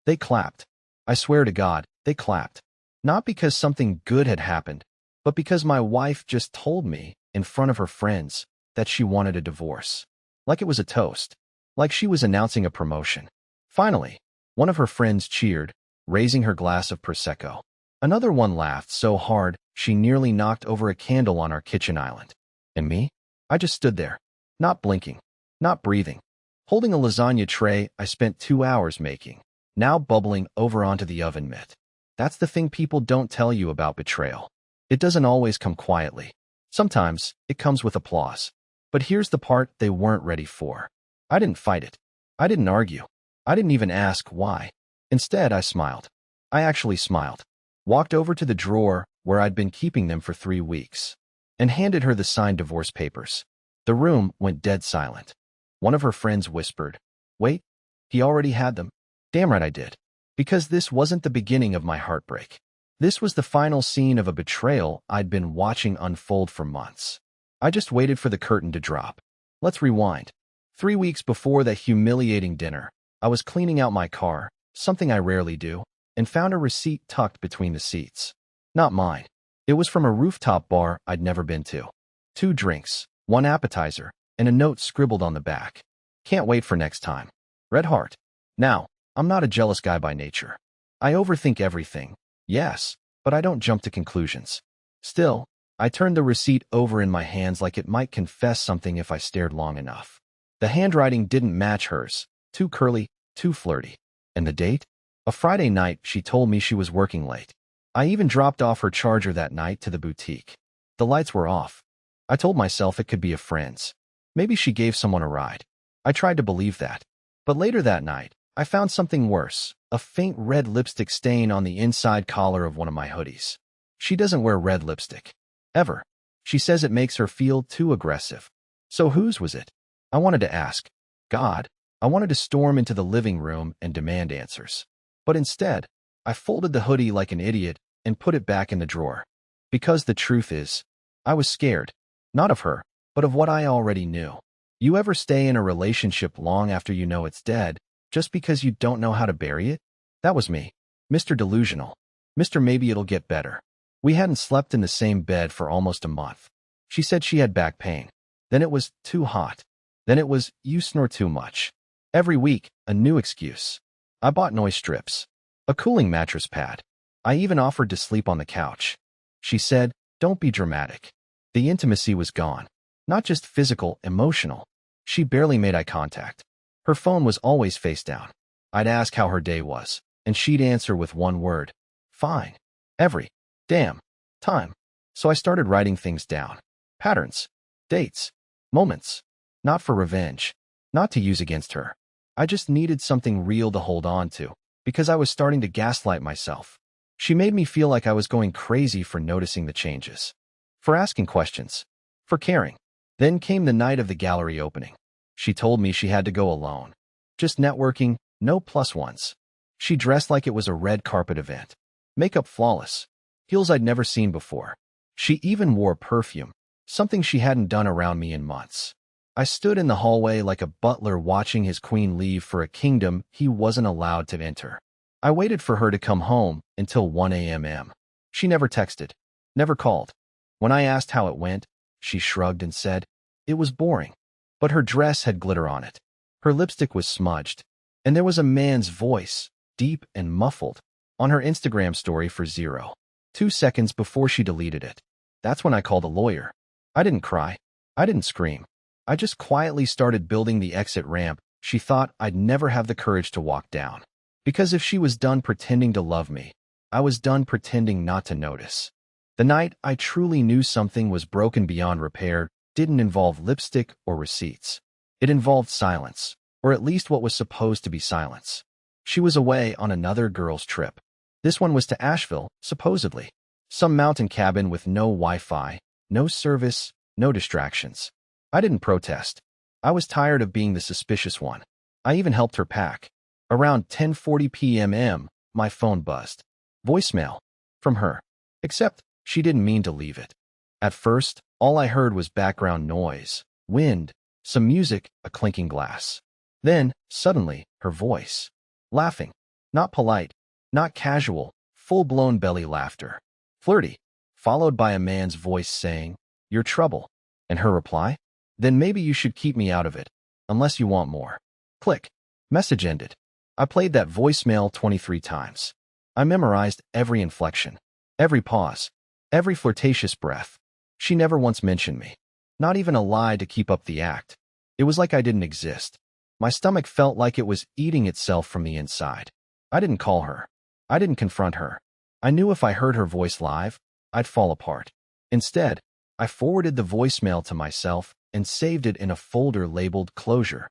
They clapped. I swear to God, they clapped. Not because something good had happened, but because my wife just told me, in front of her friends, that she wanted a divorce. Like it was a toast. Like she was announcing a promotion. Finally, one of her friends cheered, raising her glass of Prosecco. Another one laughed so hard she nearly knocked over a candle on our kitchen island. And me? I just stood there, not blinking, not breathing, holding a lasagna tray I spent 2 hours making, now bubbling over onto the oven mitt. That's the thing people don't tell you about betrayal. It doesn't always come quietly. Sometimes it comes with applause. But here's the part they weren't ready for. I didn't fight it. I didn't argue. I didn't even ask why. Instead, I smiled. I actually smiled. Walked over to the drawer where I'd been keeping them for 3 weeks and handed her the signed divorce papers. The room went dead silent. One of her friends whispered, "Wait, he already had them." Damn right I did. Because this wasn't the beginning of my heartbreak. This was the final scene of a betrayal I'd been watching unfold for months. I just waited for the curtain to drop. Let's rewind. 3 weeks before that humiliating dinner, I was cleaning out my car, something I rarely do, and found a receipt tucked between the seats. Not mine. It was from a rooftop bar I'd never been to. 2 drinks, 1 appetizer, and a note scribbled on the back. Can't wait for next time. Red heart. Now, I'm not a jealous guy by nature. I overthink everything, yes, but I don't jump to conclusions. Still, I turned the receipt over in my hands like it might confess something if I stared long enough. The handwriting didn't match hers. Too curly, too flirty. And the date? A Friday night she told me she was working late. I even dropped off her charger that night to the boutique. The lights were off. I told myself it could be a friend's. Maybe she gave someone a ride. I tried to believe that. But later that night, I found something worse, a faint red lipstick stain on the inside collar of one of my hoodies. She doesn't wear red lipstick. Ever. She says it makes her feel too aggressive. So whose was it? I wanted to ask. God. I wanted to storm into the living room and demand answers. But instead, I folded the hoodie like an idiot and put it back in the drawer. Because the truth is, I was scared. Not of her, but of what I already knew. You ever stay in a relationship long after you know it's dead, just because you don't know how to bury it? That was me. Mr. Delusional. Mr. Maybe it'll get better. We hadn't slept in the same bed for almost a month. She said she had back pain. Then it was too hot. Then it was you snore too much. Every week, a new excuse. I bought noise strips. A cooling mattress pad. I even offered to sleep on the couch. She said, "Don't be dramatic." The intimacy was gone. Not just physical, emotional. She barely made eye contact. Her phone was always face down. I'd ask how her day was, and she'd answer with one word. Fine. Every damn time. So I started writing things down. Patterns. Dates. Moments. Not for revenge. Not to use against her. I just needed something real to hold on to, because I was starting to gaslight myself. She made me feel like I was going crazy for noticing the changes. For asking questions. For caring. Then came the night of the gallery opening. She told me she had to go alone. Just networking, no plus ones. She dressed like it was a red carpet event. Makeup flawless. Heels I'd never seen before. She even wore perfume, something she hadn't done around me in months. I stood in the hallway like a butler watching his queen leave for a kingdom he wasn't allowed to enter. I waited for her to come home until 1 a.m. She never texted, never called. When I asked how it went, she shrugged and said, "It was boring." But her dress had glitter on it. Her lipstick was smudged. And there was a man's voice, deep and muffled, on her Instagram story for 0.2 seconds before she deleted it. That's when I called a lawyer. I didn't cry. I didn't scream. I just quietly started building the exit ramp she thought I'd never have the courage to walk down. Because if she was done pretending to love me, I was done pretending not to notice. The night I truly knew something was broken beyond repair didn't involve lipstick or receipts. It involved silence, or at least what was supposed to be silence. She was away on another girl's trip. This one was to Asheville, supposedly. Some mountain cabin with no Wi-Fi, no service, no distractions. I didn't protest. I was tired of being the suspicious one. I even helped her pack. Around 10:40 p.m., my phone buzzed. Voicemail. From her. Except, she didn't mean to leave it. At first, all I heard was background noise, wind, some music, a clinking glass. Then, suddenly, her voice. Laughing. Not polite, not casual, full-blown belly laughter. Flirty, followed by a man's voice saying, "You're trouble." And her reply, "Then maybe you should keep me out of it, unless you want more." Click. Message ended. I played that voicemail 23 times. I memorized every inflection, every pause, every flirtatious breath. She never once mentioned me. Not even a lie to keep up the act. It was like I didn't exist. My stomach felt like it was eating itself from the inside. I didn't call her. I didn't confront her. I knew if I heard her voice live, I'd fall apart. Instead, I forwarded the voicemail to myself and saved it in a folder labeled "Closure."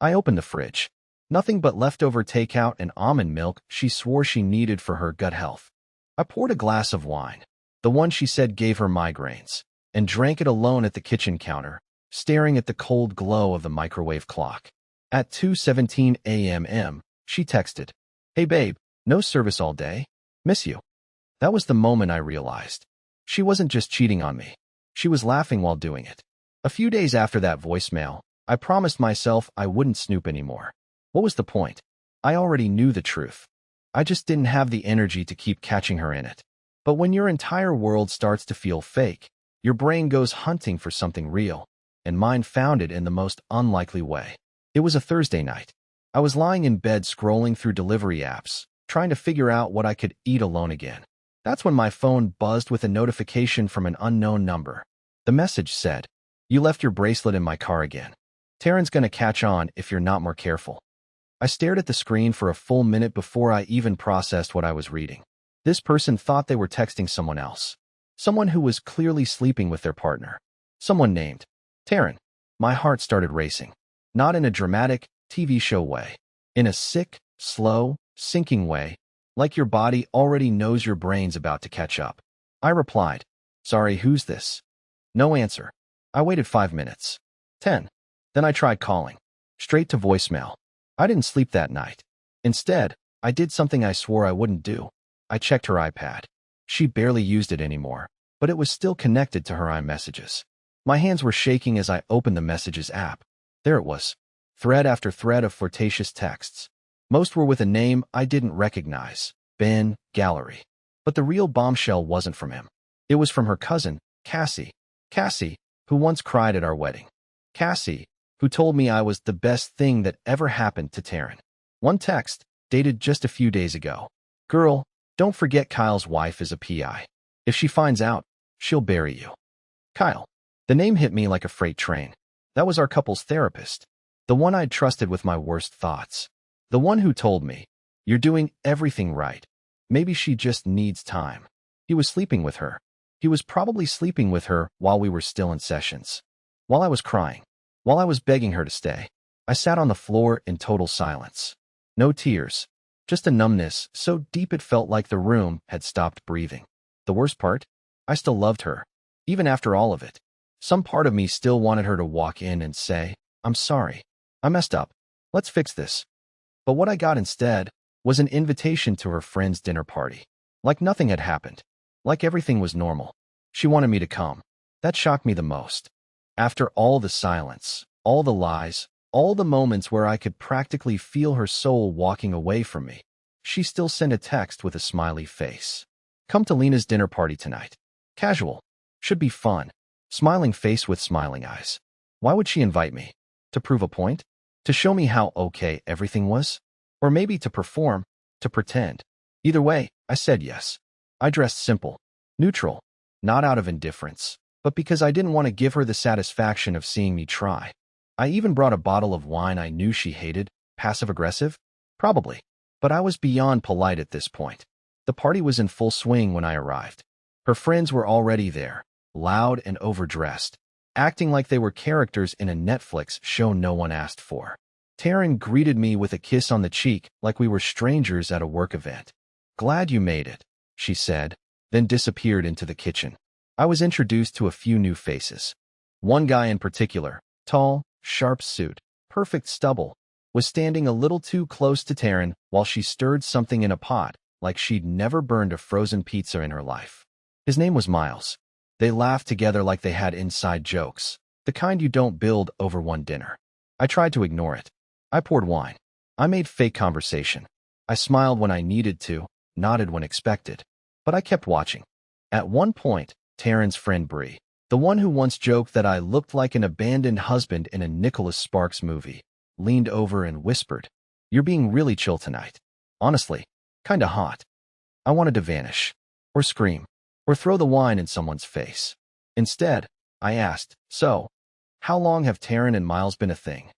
I opened the fridge. Nothing but leftover takeout and almond milk she swore she needed for her gut health. I poured a glass of wine, the one she said gave her migraines, and drank it alone at the kitchen counter, staring at the cold glow of the microwave clock. At 2:17 a.m., she texted, "Hey babe, no service all day? Miss you." That was the moment I realized. She wasn't just cheating on me. She was laughing while doing it. A few days after that voicemail, I promised myself I wouldn't snoop anymore. What was the point? I already knew the truth. I just didn't have the energy to keep catching her in it. But when your entire world starts to feel fake, your brain goes hunting for something real, and mine found it in the most unlikely way. It was a Thursday night. I was lying in bed scrolling through delivery apps, trying to figure out what I could eat alone again. That's when my phone buzzed with a notification from an unknown number. The message said, "You left your bracelet in my car again. Taryn's gonna catch on if you're not more careful." I stared at the screen for a full minute before I even processed what I was reading. This person thought they were texting someone else. Someone who was clearly sleeping with their partner. Someone named Taryn. My heart started racing. Not in a dramatic TV show way. In a sick, slow, sinking way, like your body already knows your brain's about to catch up. I replied, "Sorry, who's this?" No answer. I waited 5 minutes. 10. Then I tried calling. Straight to voicemail. I didn't sleep that night. Instead, I did something I swore I wouldn't do. I checked her iPad. She barely used it anymore, but it was still connected to her iMessages. My hands were shaking as I opened the Messages app. There it was. Thread after thread of flirtatious texts. Most were with a name I didn't recognize, Ben Gallery. But the real bombshell wasn't from him. It was from her cousin, Cassie. Cassie, who once cried at our wedding. Cassie, who told me I was the best thing that ever happened to Taryn. One text, dated just a few days ago. "Girl, don't forget Kyle's wife is a PI. If she finds out, she'll bury you." Kyle. The name hit me like a freight train. That was our couple's therapist. The one I'd trusted with my worst thoughts. The one who told me, "You're doing everything right. Maybe she just needs time." He was sleeping with her. He was probably sleeping with her while we were still in sessions. While I was crying, while I was begging her to stay, I sat on the floor in total silence. No tears, just a numbness so deep it felt like the room had stopped breathing. The worst part? I still loved her, even after all of it. Some part of me still wanted her to walk in and say, "I'm sorry. I messed up. Let's fix this." But what I got instead was an invitation to her friend's dinner party. Like nothing had happened. Like everything was normal. She wanted me to come. That shocked me the most. After all the silence, all the lies, all the moments where I could practically feel her soul walking away from me, she still sent a text with a smiley face. "Come to Lena's dinner party tonight. Casual. Should be fun." Smiling face with smiling eyes. Why would she invite me? To prove a point? To show me how okay everything was? Or maybe to perform, to pretend? Either way, I said yes. I dressed simple, neutral, not out of indifference, but because I didn't want to give her the satisfaction of seeing me try. I even brought a bottle of wine I knew she hated. Passive-aggressive? Probably. But I was beyond polite at this point. The party was in full swing when I arrived. Her friends were already there, loud and overdressed, acting like they were characters in a Netflix show no one asked for. Taryn greeted me with a kiss on the cheek like we were strangers at a work event. "Glad you made it," she said, then disappeared into the kitchen. I was introduced to a few new faces. One guy in particular, tall, sharp suit, perfect stubble, was standing a little too close to Taryn while she stirred something in a pot like she'd never burned a frozen pizza in her life. His name was Miles. They laughed together like they had inside jokes, the kind you don't build over one dinner. I tried to ignore it. I poured wine. I made fake conversation. I smiled when I needed to, nodded when expected. But I kept watching. At one point, Taryn's friend Bree, the one who once joked that I looked like an abandoned husband in a Nicholas Sparks movie, leaned over and whispered, "You're being really chill tonight. Honestly, kinda hot." I wanted to vanish, or scream, or throw the wine in someone's face. Instead, I asked, "So, how long have Taryn and Miles been a thing?"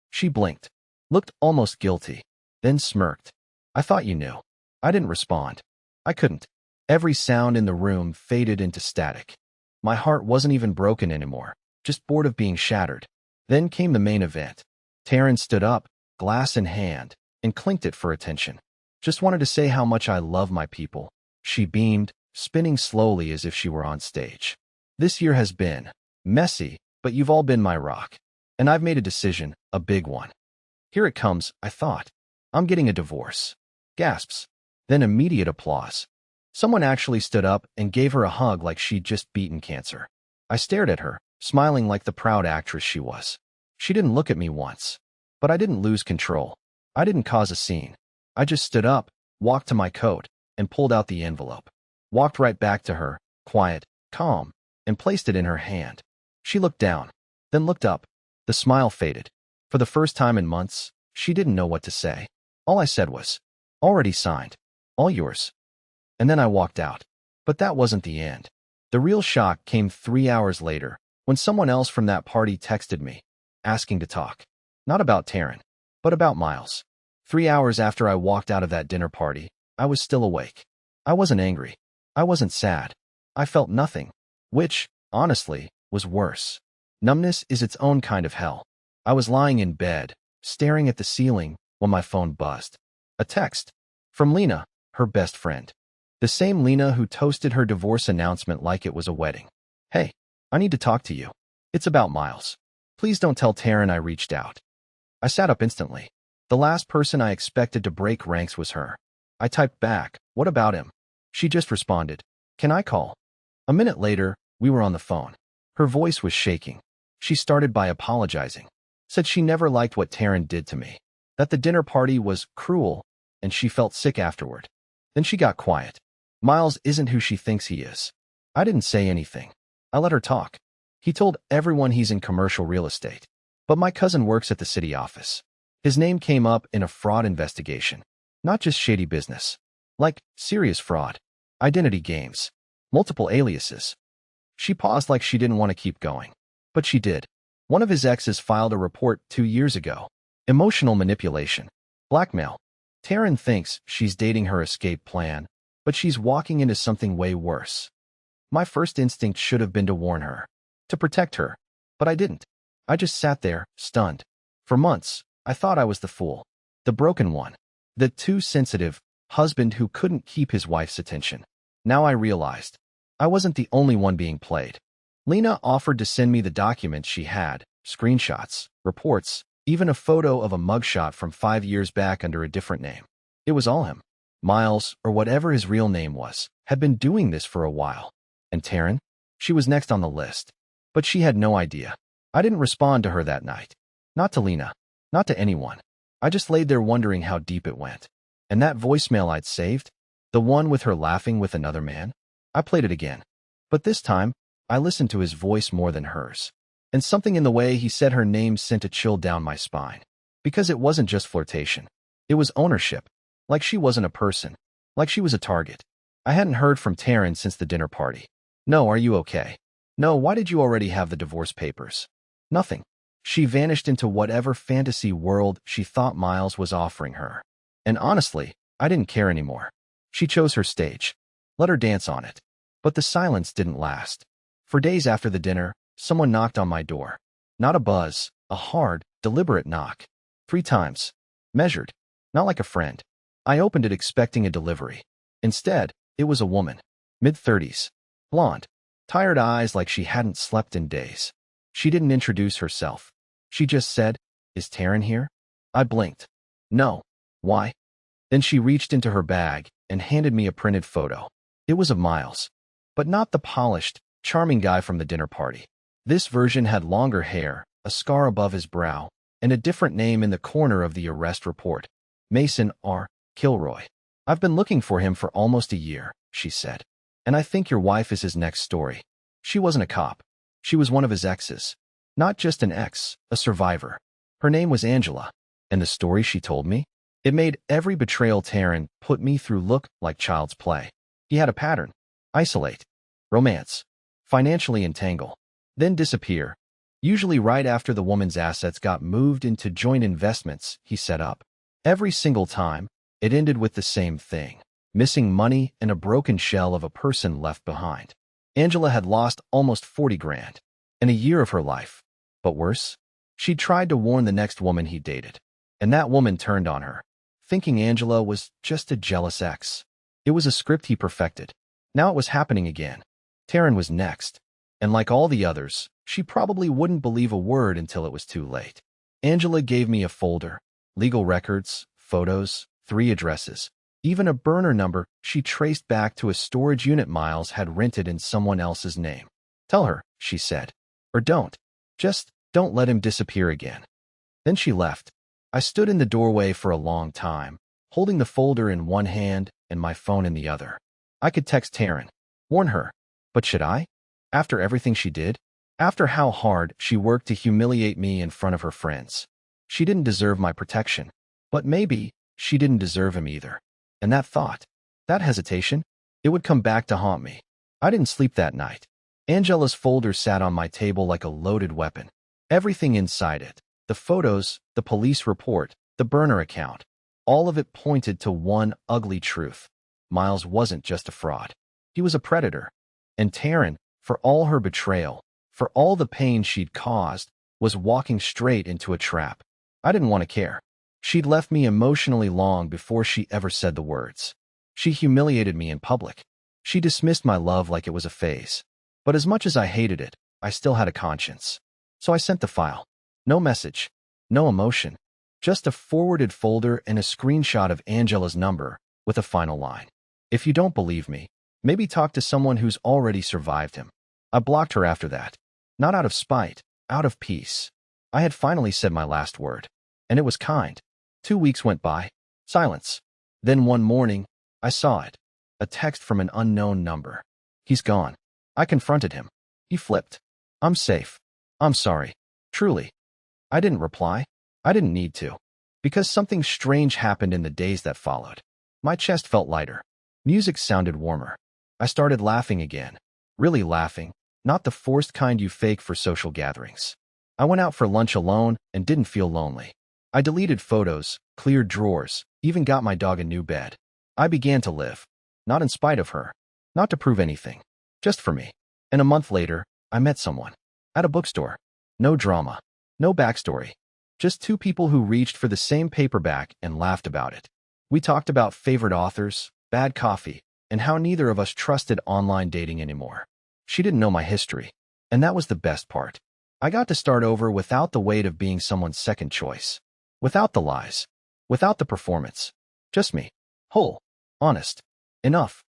She blinked, looked almost guilty, then smirked. "I thought you knew." I didn't respond. I couldn't. Every sound in the room faded into static. My heart wasn't even broken anymore, just bored of being shattered. Then came the main event. Taryn stood up, glass in hand, and clinked it for attention. "Just wanted to say how much I love my people." She beamed, spinning slowly as if she were on stage. "This year has been messy, but you've all been my rock. And I've made a decision, a big one." Here it comes, I thought. "I'm getting a divorce." Gasps. Then immediate applause. Someone actually stood up and gave her a hug like she'd just beaten cancer. I stared at her, smiling like the proud actress she was. She didn't look at me once. But I didn't lose control. I didn't cause a scene. I just stood up, walked to my coat, and pulled out the envelope. Walked right back to her, quiet, calm, and placed it in her hand. She looked down, then looked up. The smile faded. For the first time in months, she didn't know what to say. All I said was, "Already signed. All yours." And then I walked out. But that wasn't the end. The real shock came 3 hours later, when someone else from that party texted me, asking to talk. Not about Taryn, but about Miles. 3 hours after I walked out of that dinner party, I was still awake. I wasn't angry. I wasn't sad. I felt nothing, which, honestly, was worse. Numbness is its own kind of hell. I was lying in bed, staring at the ceiling, when my phone buzzed. A text. From Lena, her best friend. The same Lena who toasted her divorce announcement like it was a wedding. "Hey, I need to talk to you. It's about Miles. Please don't tell Taryn I reached out." I sat up instantly. The last person I expected to break ranks was her. I typed back, "What about him?" She just responded, "Can I call?" A minute later, we were on the phone. Her voice was shaking. She started by apologizing. Said she never liked what Taryn did to me. That the dinner party was cruel, and she felt sick afterward. Then she got quiet. Miles isn't who she thinks he is. I didn't say anything. I let her talk. He told everyone he's in commercial real estate. But my cousin works at the city office. His name came up in a fraud investigation. Not just shady business. Like, serious fraud. Identity games. Multiple aliases. She paused like she didn't want to keep going. But she did. One of his exes filed a report 2 years ago. Emotional manipulation. Blackmail. Taryn thinks she's dating her escape plan, but she's walking into something way worse. My first instinct should have been to warn her, to protect her, but I didn't. I just sat there, stunned. For months, I thought I was the fool, the broken one, the too sensitive husband who couldn't keep his wife's attention. Now I realized I wasn't the only one being played. Lena offered to send me the documents she had, screenshots, reports, even a photo of a mugshot from 5 years back under a different name. It was all him. Miles, or whatever his real name was, had been doing this for a while. And Taryn? She was next on the list. But she had no idea. I didn't respond to her that night. Not to Lena. Not to anyone. I just laid there wondering how deep it went. And that voicemail I'd saved? The one with her laughing with another man? I played it again. But this time, I listened to his voice more than hers. And something in the way he said her name sent a chill down my spine. Because it wasn't just flirtation. It was ownership. Like she wasn't a person. Like she was a target. I hadn't heard from Taryn since the dinner party. "No, are you okay?" "No, why did you already have the divorce papers?" Nothing. She vanished into whatever fantasy world she thought Miles was offering her. And honestly, I didn't care anymore. She chose her stage. Let her dance on it. But the silence didn't last. For days after the dinner, someone knocked on my door. Not a buzz, a hard, deliberate knock. 3 times. Measured. Not like a friend. I opened it expecting a delivery. Instead, it was a woman. Mid-30s. Blonde. Tired eyes like she hadn't slept in days. She didn't introduce herself. She just said, "Is Taryn here?" I blinked. "No." "Why?" Then she reached into her bag and handed me a printed photo. It was of Miles. But not the polished, charming guy from the dinner party. This version had longer hair, a scar above his brow, and a different name in the corner of the arrest report. Mason R. Kilroy. I've been looking for him for almost a year, she said. And I think your wife is his next story. She wasn't a cop. She was one of his exes. Not just an ex, a survivor. Her name was Angela. And the story she told me? It made every betrayal Taryn put me through look like child's play. He had a pattern. Isolate. Romance. Financially entangle. Then disappear. Usually right after the woman's assets got moved into joint investments he set up. Every single time, it ended with the same thing. Missing money and a broken shell of a person left behind. Angela had lost almost 40 grand in a year of her life. But worse, she tried to warn the next woman he dated. And that woman turned on her, thinking Angela was just a jealous ex. It was a script he perfected. Now it was happening again. Taryn was next. And like all the others, she probably wouldn't believe a word until it was too late. Angela gave me a folder, legal records, photos, 3 addresses, even a burner number she traced back to a storage unit Miles had rented in someone else's name. Tell her, she said. Or don't. Just don't let him disappear again. Then she left. I stood in the doorway for a long time, holding the folder in one hand and my phone in the other. I could text Taryn, warn her. But should I? After everything she did? After how hard she worked to humiliate me in front of her friends? She didn't deserve my protection. But maybe she didn't deserve him either. And that thought, that hesitation, it would come back to haunt me. I didn't sleep that night. Angela's folder sat on my table like a loaded weapon. Everything inside it, the photos, the police report, the burner account, all of it pointed to one ugly truth. Miles wasn't just a fraud. He was a predator. And Taryn, for all her betrayal, for all the pain she'd caused, was walking straight into a trap. I didn't want to care. She'd left me emotionally long before she ever said the words. She humiliated me in public. She dismissed my love like it was a phase. But as much as I hated it, I still had a conscience. So I sent the file. No message. No emotion. Just a forwarded folder and a screenshot of Angela's number with a final line. If you don't believe me, maybe talk to someone who's already survived him. I blocked her after that. Not out of spite, out of peace. I had finally said my last word. And it was kind. 2 weeks went by. Silence. Then one morning, I saw it. A text from an unknown number. He's gone. I confronted him. He flipped. I'm safe. I'm sorry. Truly. I didn't reply. I didn't need to. Because something strange happened in the days that followed. My chest felt lighter. Music sounded warmer. I started laughing again. Really laughing. Not the forced kind you fake for social gatherings. I went out for lunch alone and didn't feel lonely. I deleted photos, cleared drawers, even got my dog a new bed. I began to live. Not in spite of her. Not to prove anything. Just for me. And a month later, I met someone. At a bookstore. No drama. No backstory. Just 2 people who reached for the same paperback and laughed about it. We talked about favorite authors, bad coffee, and how neither of us trusted online dating anymore. She didn't know my history. And that was the best part. I got to start over without the weight of being someone's second choice. Without the lies. Without the performance. Just me. Whole. Honest. Enough.